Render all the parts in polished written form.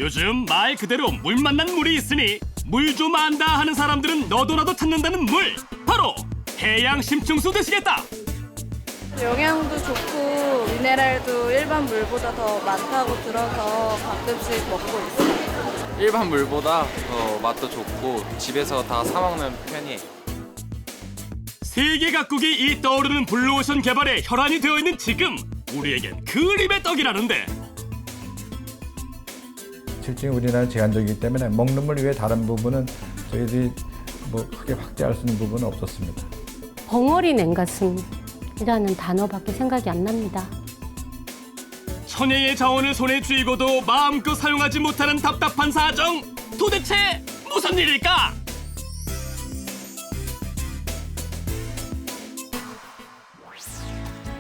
요즘 말 그대로 물 만난 물이 있으니 물 좀 안다 하는 사람들은 너도나도 찾는다는 물, 바로 해양 심층수 되시겠다. 영양도 좋고 미네랄도 일반 물보다 더 많다고 들어서 가끔씩 먹고 있어요. 일반 물보다 더 맛도 좋고 집에서 다 사 먹는 편이에요. 세계 각국이 이 떠오르는 블루오션 개발에 혈안이 되어 있는 지금 우리에겐 그림의 떡이라는데, 실증이 우리나라 제한적이기 때문에 먹는 물 외에 다른 부분은 저희들이 뭐 크게 확대할 수 있는 부분은 없었습니다. 벙어리 냉가슴이라는 단어밖에 생각이 안 납니다. 천혜의 자원을 손에 쥐고도 마음껏 사용하지 못하는 답답한 사정, 도대체 무슨 일일까?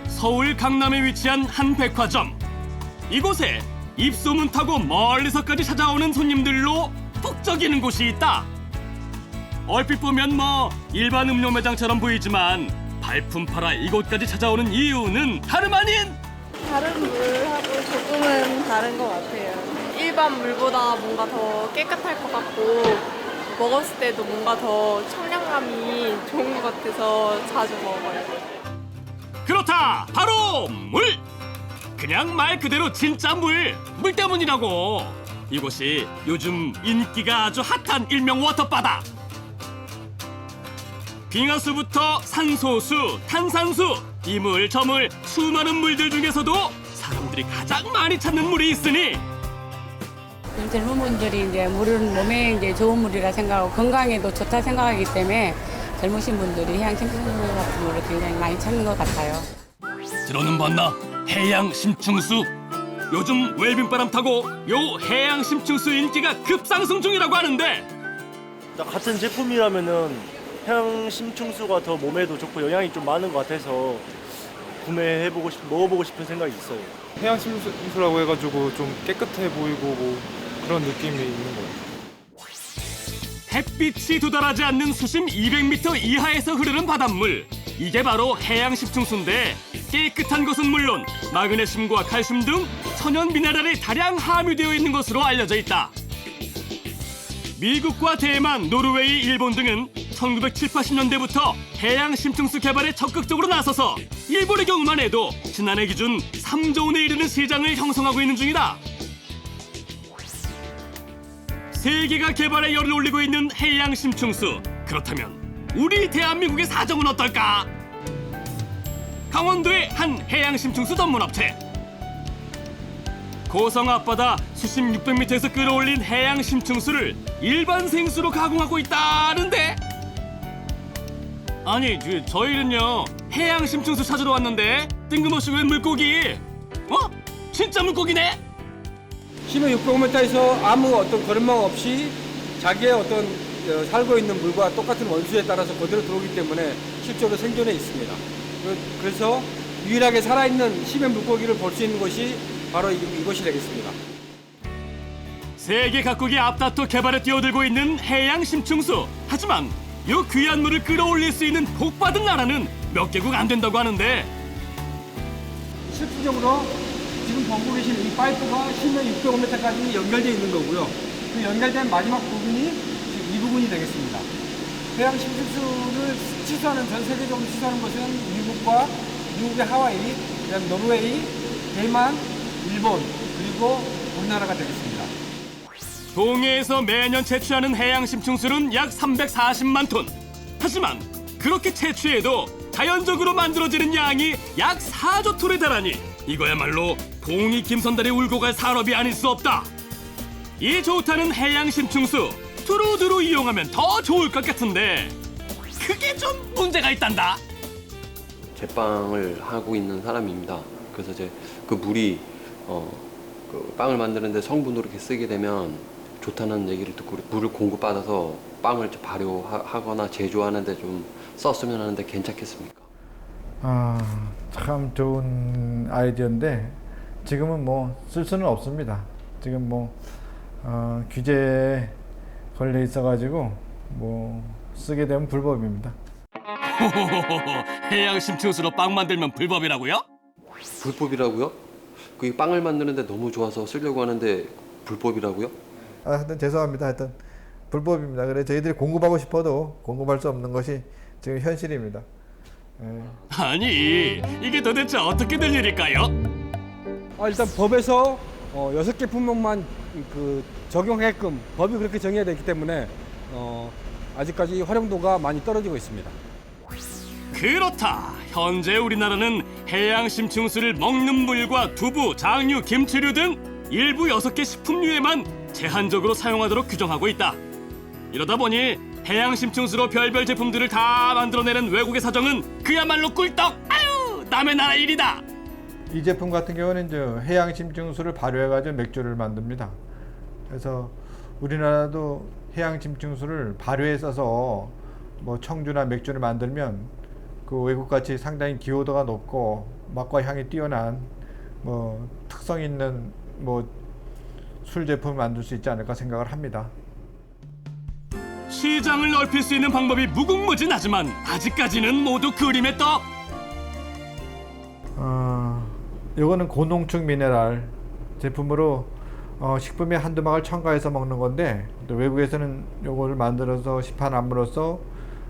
서울 강남에 위치한 한 백화점. 이곳에 입소문 타고 멀리서까지 찾아오는 손님들로 북적이는 곳이 있다. 얼핏 보면 뭐 일반 음료 매장처럼 보이지만 발품 팔아 이곳까지 찾아오는 이유는 다름 아닌 다른 물하고 조금은 다른 것 같아요. 일반 물보다 뭔가 더 깨끗할 것 같고 먹었을 때도 뭔가 더 청량감이 좋은 것 같아서 자주 먹어요. 그렇다, 바로 물! 그냥 말 그대로 진짜 물 때문이라고. 이곳이 요즘 인기가 아주 핫한 일명 워터바다. 빙하수부터 산소수, 탄산수, 이물, 저물, 수많은 물들 중에서도 사람들이 가장 많이 찾는 물이 있으니 젊은 분들이 이제 물은 몸에 이제 좋은 물이라 생각하고 건강에도 좋다 생각하기 때문에 젊으신 분들이 해양 심층수 같은 물을 굉장히 많이 찾는 것 같아요. 들어는 봤나? 해양 심층수. 요즘 웰빙바람 타고 요 해양 심층수 인기가 급상승 중이라고 하는데, 같은 제품이라면은 해양 심층수가 더 몸에도 좋고 영양이 좀 많은 것 같아서 구매해보고 먹어보고 싶은 생각이 있어요. 해양 심수라고 해가지고 좀 깨끗해 보이고 뭐 그런 느낌이 있는 것 같아요. 햇빛이 도달하지 않는 수심 200m 이하에서 흐르는 바닷물, 이게 바로 해양 심층수인데, 깨끗한 것은 물론 마그네슘과 칼슘 등 천연 미네랄이 다량 함유되어 있는 것으로 알려져 있다. 미국과 대만, 노르웨이, 일본 등은 1970, 80년대부터 해양 심층수 개발에 적극적으로 나서서 일본의 경우만 해도 지난해 기준 3조 원에 이르는 시장을 형성하고 있는 중이다. 세계가 개발에 열을 올리고 있는 해양 심층수, 그렇다면 우리 대한민국의 사정은 어떨까? 강원도의 한 해양 심층수 전문업체. 고성 앞바다 수심 600m에서 끌어올린 해양 심층수를 일반 생수로 가공하고 있다는데, 아니 저희는요 해양 심층수 찾으러 왔는데 뜬금없이 웬 물고기? 진짜 물고기네? 심해 600m에서 아무 어떤 거름망 없이 자기의 어떤 살고 있는 물과 똑같은 원수에 따라서 그대로 들어오기 때문에 실제로 생존해 있습니다. 그래서 유일하게 살아있는 심해 물고기를 볼 수 있는 곳이 바로 이곳이 되겠습니다. 세계 각국이 앞다퉈 개발에 뛰어들고 있는 해양 심층수. 하지만 이 귀한 물을 끌어올릴 수 있는 복받은 나라는 몇 개국 안 된다고 하는데, 실질적으로 지금 보고 계신 이 파이프가 심해 605m까지 연결되어 있는 거고요. 그 연결된 마지막 부분이 지금 이 부분이 되겠습니다. 해양 심층수를 취수하는, 전 세계적으로 취수하는 것은 미국의 하와이, 그다음 노르웨이, 대만, 일본, 그리고 우리나라가 되겠습니다. 동해에서 매년 채취하는 해양 심층수는 약 340만 톤. 하지만 그렇게 채취해도 자연적으로 만들어지는 양이 약 4조 톤에 달하니 이거야말로 봉이 김선달이 울고 갈 산업이 아닐 수 없다. 이 좋다는 해양 심층수 두루두루 이용하면 더 좋을 것 같은데, 그게 좀 문제가 있단다. 제빵을 하고 있는 사람입니다. 그래서 이제 그 물이 그 빵을 만드는데 성분으로 이렇게 쓰게 되면 좋다는 얘기를 듣고 물을 공급받아서 빵을 발효하거나 제조하는데 좀 썼으면 하는데 괜찮겠습니까? 참 좋은 아이디어인데 지금은 뭐 쓸 수는 없습니다. 지금 뭐 규제에 걸려 있어가지고 뭐 쓰게 되면 불법입니다. 해양 심층수로 빵 만들면 불법이라고요? 불법이라고요? 그게 빵을 만드는데 너무 좋아서 쓰려고 하는데 불법이라고요? 하여튼 죄송합니다. 하여튼 불법입니다. 그래 저희들이 공급하고 싶어도 공급할 수 없는 것이 지금 현실입니다. 예. 아니, 이게 도대체 어떻게 될 일일까요? 일단 법에서 6개 품목만 적용하게끔 법이 그렇게 정해야 되기 때문에 아직까지 활용도가 많이 떨어지고 있습니다. 그렇다. 현재 우리나라는 해양 심층수를 먹는 물과 두부, 장류, 김치류 등 일부 6개 식품류에만 제한적으로 사용하도록 규정하고 있다. 이러다 보니 해양 심층수로 별별 제품들을 다 만들어내는 외국의 사정은 그야말로 꿀떡! 아유, 남의 나라 일이다. 이 제품 같은 경우는 이제 해양 심층수를 발효해가지고 맥주를 만듭니다. 그래서 우리나라도 해양 심층수를 발효해 써서 뭐 청주나 맥주를 만들면 그 외국같이 상당히 기호도가 높고 맛과 향이 뛰어난 뭐 특성 있는 뭐 술 제품을 만들 수 있지 않을까 생각을 합니다. 시장을 넓힐 수 있는 방법이 무궁무진하지만 아직까지는 모두 그림의 떡. 이거는 고농축 미네랄 제품으로 식품에 한두 방울 첨가해서 먹는 건데 또 외국에서는 이거를 만들어서 시판함으로써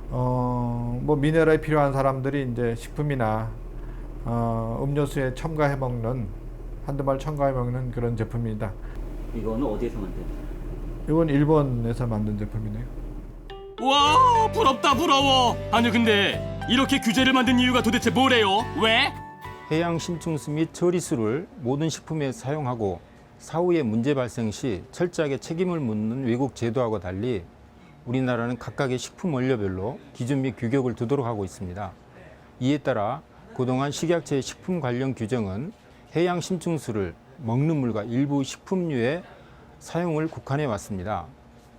뭐 미네랄이 필요한 사람들이 이제 식품이나 음료수에 첨가해 먹는 한두 방울 첨가해 먹는 그런 제품입니다. 이거는 어디에서 만든? 이건 일본에서 만든 제품이네요. 와, 부럽다 부러워. 아니 근데 이렇게 규제를 만든 이유가 도대체 뭐래요? 왜? 해양 심층수 및 처리수를 모든 식품에 사용하고 사후에 문제 발생 시 철저하게 책임을 묻는 외국 제도하고 달리 우리나라는 각각의 식품 원료별로 기준 및 규격을 두도록 하고 있습니다. 이에 따라 그동안 식약처의 식품 관련 규정은 해양 심층수를 먹는 물과 일부 식품류의 사용을 국한해 왔습니다.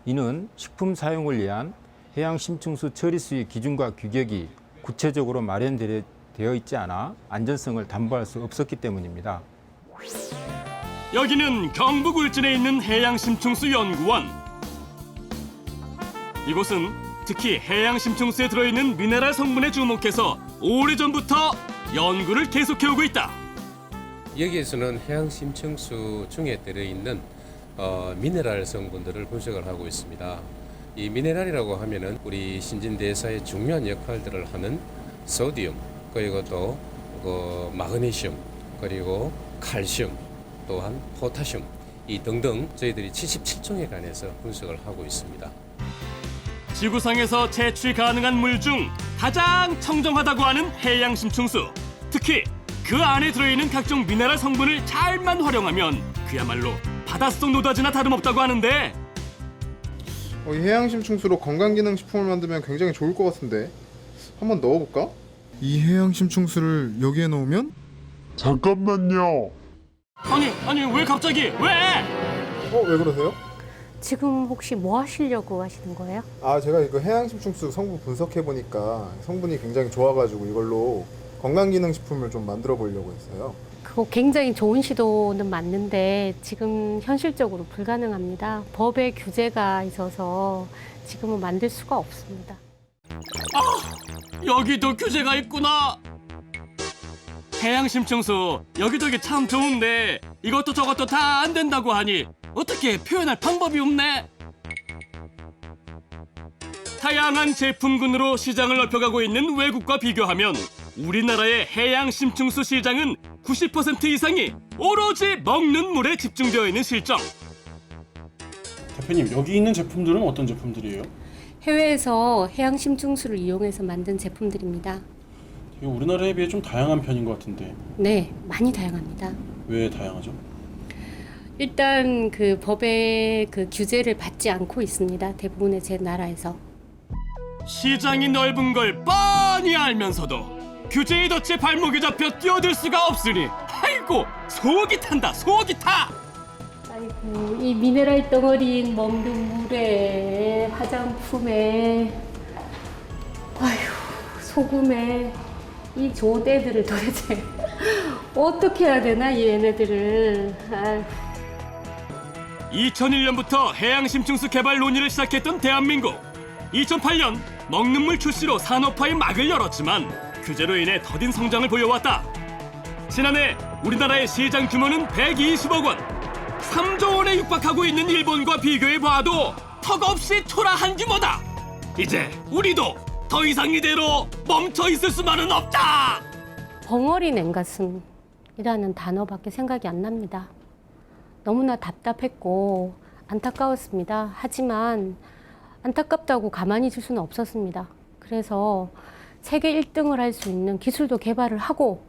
이는 식품 사용을 위한 해양 심층수 처리수의 기준과 규격이 구체적으로 마련되어 있지 않아 안전성을 담보할 수 없었기 때문입니다. 여기는 경북 울진에 있는 해양심층수 연구원. 이곳은 특히 해양심층수에 들어있는 미네랄 성분에 주목해서 오래전부터 연구를 계속해오고 있다. 여기에서는 해양심층수 중에 들어있는 미네랄 성분들을 분석을 하고 있습니다. 이 미네랄이라고 하면은 우리 신진대사에 중요한 역할들을 하는 소디움, 그리고 또 마그네슘, 그리고 칼슘, 또한 포타슘 이 등등 저희들이 77종에 관해서 분석을 하고 있습니다. 지구상에서 채취 가능한 물 중 가장 청정하다고 하는 해양심층수. 특히 그 안에 들어있는 각종 미네랄 성분을 잘만 활용하면 그야말로 바닷속 노다지나 다름없다고 하는데 이 해양심층수로 건강기능식품을 만들면 굉장히 좋을 것 같은데 한번 넣어볼까? 이 해양심층수를 여기에 넣으면? 잠깐만요. 아니 왜 갑자기 왜? 왜 그러세요? 지금 혹시 뭐 하시려고 하시는 거예요? 제가 이거 해양심층수 성분 분석해보니까 성분이 굉장히 좋아가지고 이걸로 건강기능식품을 좀 만들어 보려고 했어요. 그거 굉장히 좋은 시도는 맞는데 지금 현실적으로 불가능합니다. 법에 규제가 있어서 지금은 만들 수가 없습니다. 여기도 규제가 있구나. 해양심층수 여기저기 참 좋은데 이것도 저것도 다 안 된다고 하니 어떻게 표현할 방법이 없네. 다양한 제품군으로 시장을 넓혀가고 있는 외국과 비교하면 우리나라의 해양심층수 시장은 90% 이상이 오로지 먹는 물에 집중되어 있는 실정. 대표님, 여기 있는 제품들은 어떤 제품들이에요? 해외에서 해양심층수를 이용해서 만든 제품들입니다. 되게 우리나라에 비해 좀 다양한 편인 것 같은데. 네, 많이 다양합니다. 왜 다양하죠? 일단 그 법의 그 규제를 받지 않고 있습니다. 대부분의 제 나라에서. 시장이 넓은 걸 뻔히 알면서도 규제의 덫에 발목이 잡혀 뛰어들 수가 없으니 아이고 속이 탄다 속이 타. 아이고 이 미네랄 덩어리 먹는 물에 화장품에 소금에 이 조대들을 도대체 어떻게 해야 되나 이 얘네들을. 2001년부터 해양심층수 개발 논의를 시작했던 대한민국. 2008년 먹는 물 출시로 산업화의 막을 열었지만 규제로 인해 더딘 성장을 보여왔다. 지난해 우리나라의 시장 규모는 120억 원. 3조 원에 육박하고 있는 일본과 비교해봐도 턱없이 초라한 규모다. 이제 우리도 더 이상 이대로 멈춰있을 수만은 없다. 벙어리 냉가슴이라는 단어밖에 생각이 안 납니다. 너무나 답답했고 안타까웠습니다. 하지만 안타깝다고 가만히 있을 수는 없었습니다. 그래서 세계 1등을 할 수 있는 기술도 개발을 하고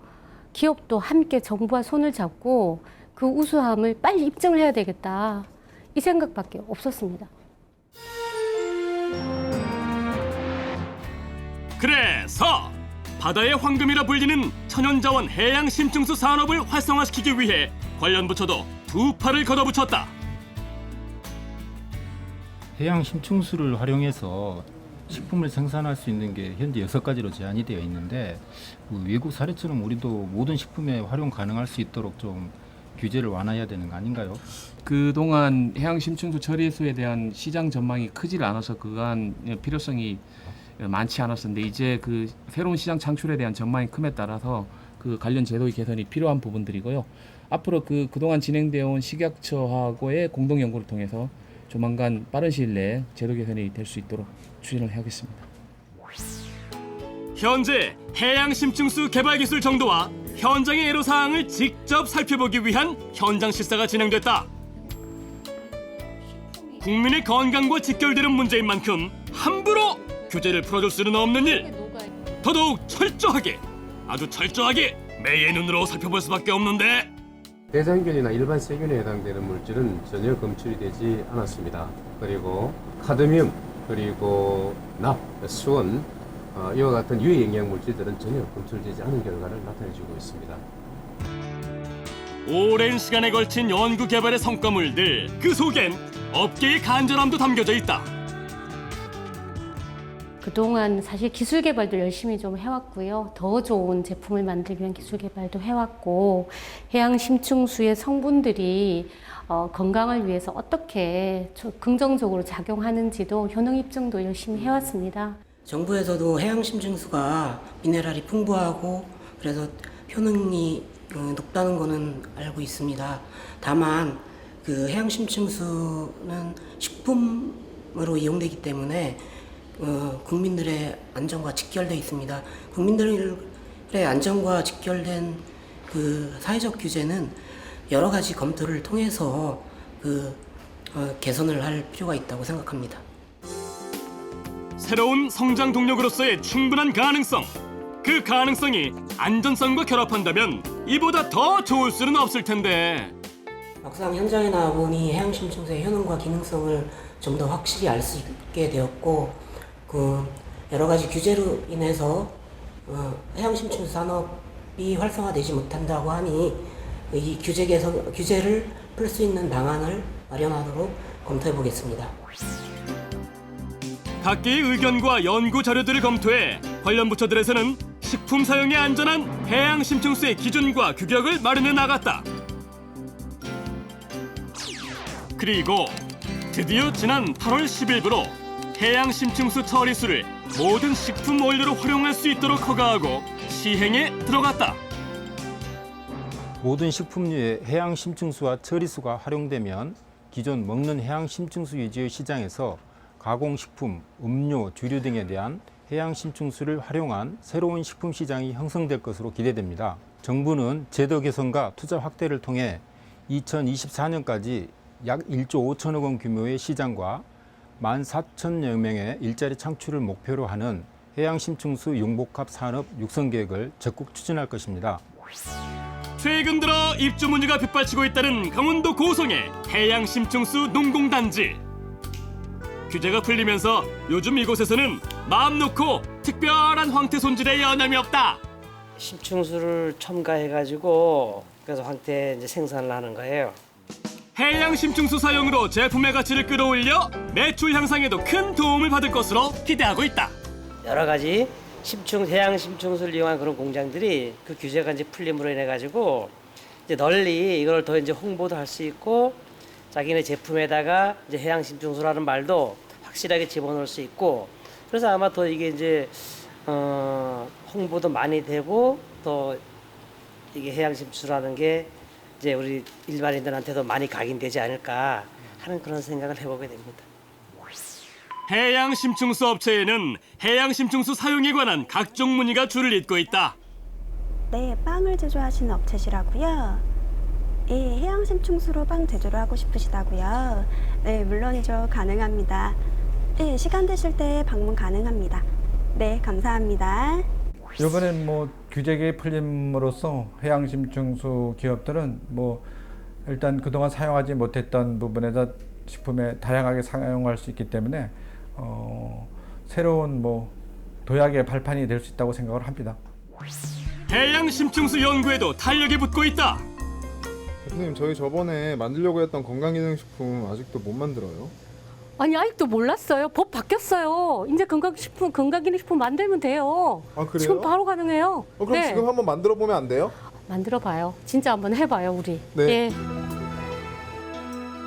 기업도 함께 정부와 손을 잡고 그 우수함을 빨리 입증을 해야 되겠다. 이 생각밖에 없었습니다. 그래서 바다의 황금이라 불리는 천연자원 해양 심층수 산업을 활성화시키기 위해 관련 부처도 두 팔을 걷어붙였다. 해양 심층수를 활용해서 식품을 생산할 수 있는 게 현재 6가지로 제한이 되어 있는데 외국 사례처럼 우리도 모든 식품에 활용 가능할 수 있도록 좀 규제를 완화해야 되는 거 아닌가요? 그동안 해양 심층수 처리수에 대한 시장 전망이 크질 않아서 그간 필요성이 많지 않았었는데 이제 그 새로운 시장 창출에 대한 전망이 큼에 따라서 그 관련 제도의 개선이 필요한 부분들이고요. 앞으로 그동안 진행되어 온 식약처하고의 공동 연구를 통해서 조만간 빠른 시일 내에 제도 개선이 될 수 있도록 추진을 하겠습니다. 현재 해양 심층수 개발 기술 정도와 현장의 애로사항을 직접 살펴보기 위한 현장 실사가 진행됐다. 국민의 건강과 직결되는 문제인 만큼 함부로 규제를 풀어줄 수는 없는 일. 더더욱 철저하게, 아주 철저하게 매의 눈으로 살펴볼 수밖에 없는데 대장균이나 일반 세균에 해당되는 물질은 전혀 검출이 되지 않았습니다. 그리고 카드뮴, 그리고 납, 수원, 이와 같은 유해 영양 물질들은 전혀 검출되지 않은 결과를 나타내주고 있습니다. 오랜 시간에 걸친 연구 개발의 성과물들, 그 속엔 업계의 간절함도 담겨져 있다. 그동안 사실 기술 개발도 열심히 좀 해왔고요. 더 좋은 제품을 만들기 위한 기술 개발도 해왔고 해양 심층수의 성분들이 건강을 위해서 어떻게 긍정적으로 작용하는지도 효능 입증도 열심히 해왔습니다. 정부에서도 해양 심층수가 미네랄이 풍부하고 그래서 효능이 높다는 거는 알고 있습니다. 다만 그 해양 심층수는 식품으로 이용되기 때문에 국민들의 안전과 직결되어 있습니다. 국민들의 안전과 직결된 그 사회적 규제는 여러 가지 검토를 통해서 개선을 할 필요가 있다고 생각합니다. 새로운 성장 동력으로서의 충분한 가능성, 그 가능성이 안전성과 결합한다면 이보다 더 좋을 수는 없을 텐데 막상 현장에 나와보니 해양 심층수의 효능과 기능성을 좀 더 확실히 알 수 있게 되었고 여러 가지 규제로 인해서 해양 심층수 산업이 활성화되지 못한다고 하니 이 규제를 풀 수 있는 방안을 마련하도록 검토해 보겠습니다. 각계의 의견과 연구 자료들을 검토해 관련 부처들에서는 식품 사용에 안전한 해양 심층수의 기준과 규격을 마련해 나갔다. 그리고 드디어 지난 8월 10일부로 해양 심층수 처리수를 모든 식품 원료로 활용할 수 있도록 허가하고 시행에 들어갔다. 모든 식품류에 해양 심층수와 처리수가 활용되면 기존 먹는 해양 심층수 위주의 시장에서 가공식품, 음료, 주류 등에 대한 해양 심층수를 활용한 새로운 식품 시장이 형성될 것으로 기대됩니다. 정부는 제도 개선과 투자 확대를 통해 2024년까지 약 1조 5천억 원 규모의 시장과 14,000여 명의 일자리 창출을 목표로 하는 해양 심층수 융복합 산업 육성 계획을 적극 추진할 것입니다. 최근 들어 입주 문제가 빗발치고 있다는 강원도 고성의 해양 심층수 농공단지. 규제가 풀리면서 요즘 이곳에서는 마음 놓고 특별한 황태 손질에 여념이 없다. 심층수를 첨가해가지고 그래서 황태 이제 생산을 하는 거예요. 해양 심층수 사용으로 제품의 가치를 끌어올려 매출 향상에도 큰 도움을 받을 것으로 기대하고 있다. 여러 가지 해양 심층수를 이용한 그런 공장들이 그 규제가 이제 풀림으로 인해 가지고 이제 널리 이걸 더 이제 홍보도 할 수 있고 자기네 제품에다가 이제 해양 심층수라는 말도 확실하게 집어넣을 수 있고 그래서 아마 더 이게 이제 홍보도 많이 되고 또 이게 해양 심층수라는 게 이제 우리 일반인들한테도 많이 각인되지 않을까 하는 그런 생각을 해보게 됩니다. 해양 심층수 업체에는 해양 심층수 사용에 관한 각종 문의가 줄을 잇고 있다. 네, 빵을 제조하시는 업체시라고요? 예, 해양 심층수로 빵 제조를 하고 싶으시다고요? 네, 물론이죠. 가능합니다. 네, 시간 되실 때 방문 가능합니다. 네, 감사합니다. 이번엔 뭐 규제가 풀림으로써 해양 심층수 기업들은 뭐 일단 그동안 사용하지 못했던 부분에서 식품에 다양하게 사용할 수 있기 때문에 새로운 뭐 도약의 발판이 될 수 있다고 생각을 합니다. 해양 심층수 연구에도 탄력이 붙고 있다. 대표님, 저희 저번에 만들려고 했던 건강기능식품 아직도 못 만들어요? 아니 아직도 몰랐어요. 법 바뀌었어요. 이제 건강기능식품 만들면 돼요. 아, 그래요? 지금 바로 가능해요. 그럼 네. 지금 한번 만들어 보면 안 돼요? 만들어봐요. 진짜 한번 해봐요 우리. 네. 예.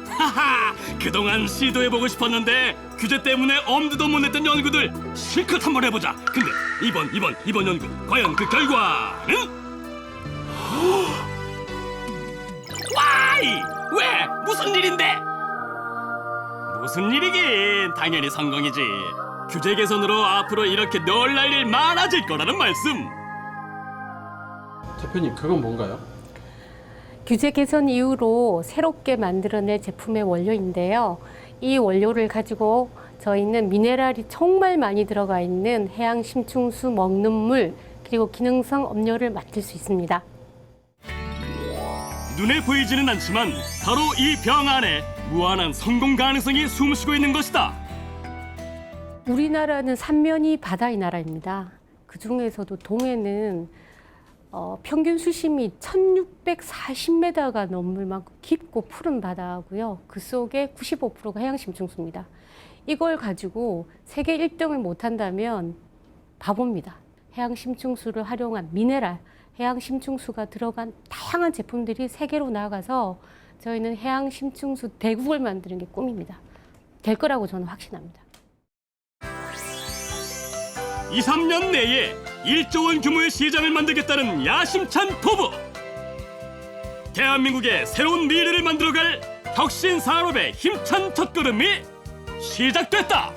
하하! 그동안 시도해보고 싶었는데 규제 때문에 엄두도 못 냈던 연구들 실컷 한번 해보자. 근데 이번 연구 과연 그 결과는? 와이! 왜? 무슨 일인데? 무슨 일이긴 당연히 성공이지. 규제 개선으로 앞으로 이렇게 놀랄 일 많아질 거라는 말씀. 대표님, 그건 뭔가요? 규제 개선 이후로 새롭게 만들어낼 제품의 원료인데요. 이 원료를 가지고 저희는 미네랄이 정말 많이 들어가 있는 해양 심층수 먹는 물 그리고 기능성 음료를 만들 수 있습니다. 눈에 보이지는 않지만 바로 이 병 안에 무한한 성공 가능성이 숨쉬고 있는 것이다. 우리나라는 삼면이 바다의 나라입니다. 그 중에서도 동해는 평균 수심이 1640m가 넘을 만큼 깊고 푸른 바다고요. 그 속에 95%가 해양 심층수입니다. 이걸 가지고 세계 1등을 못한다면 바보입니다. 해양 심층수를 활용한 미네랄, 해양 심층수가 들어간 다양한 제품들이 세계로 나가서 저희는 해양 심층수 대국을 만드는 게 꿈입니다. 될 거라고 저는 확신합니다. 2, 3년 내에 1조 원 규모의 시장을 만들겠다는 야심찬 포부. 대한민국의 새로운 미래를 만들어갈 혁신 산업의 힘찬 첫걸음이 시작됐다.